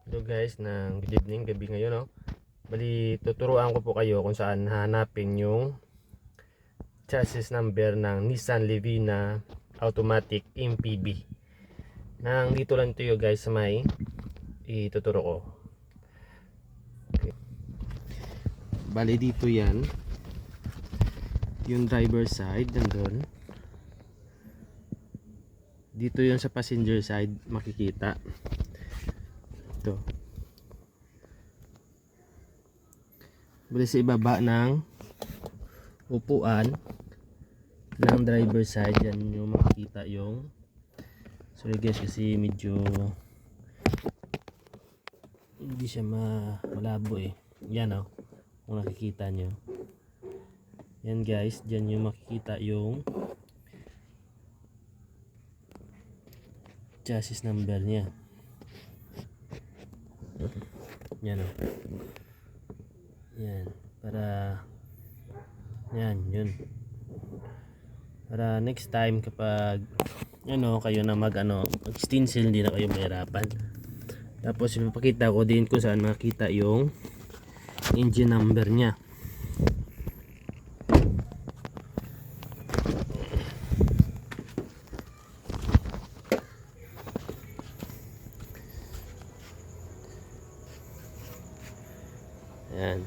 Hello guys, ng good evening, gabi ngayon, no? Bali, tuturuan ko po kayo kung saan hanapin yung chassis number ng Nissan Livina Automatic MPV. Nang dito lang tayo guys sa may ituturo ko. Okay. Bali dito yan. Yung driver side nandun. Dito yun sa passenger side makikita. Ito. Bali sa ibaba ng upuan ng driver side, yan yung makikita yung, sorry guys kasi medyo hindi siya malabo eh. Yan o, kung nakikita nyo yan guys, dyan yung makikita yung chassis number nya. Yan o, yan, para yan, yun, para next time kapag kayo na mag stencil, hindi na kayo mahirapan. Tapos ipapakita ko din kung saan makita yung engine number nya. Yan.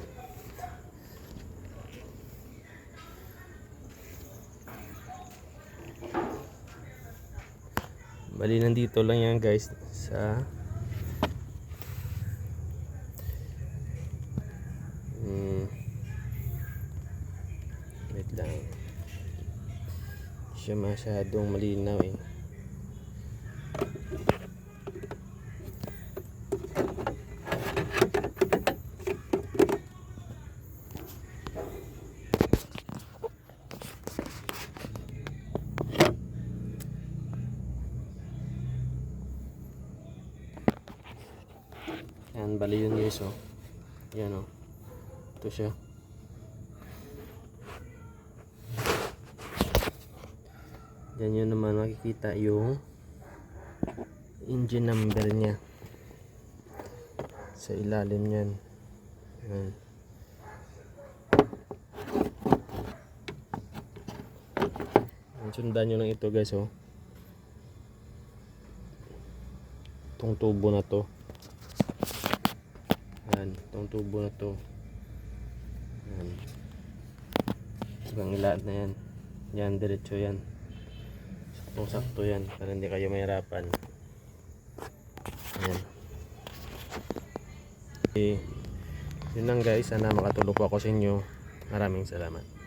Bali nandito lang yan guys sa wait lang, siya masyadong malinaw eh. Yan, bali yun guys oh. Yan oh, ito siya. Yan yun naman makikita yung engine number nya sa ilalim yan. Yan. Sundan nyo lang ito guys oh, itong tubo na to. Yan, itong tubo na to. Yan, hanggang ilaan na yan. Yan, diretso yan, sakto yan, para hindi kayo mahirapan. Yan. Okay, yun lang guys, sana makatulong po ako sa inyo. Maraming salamat.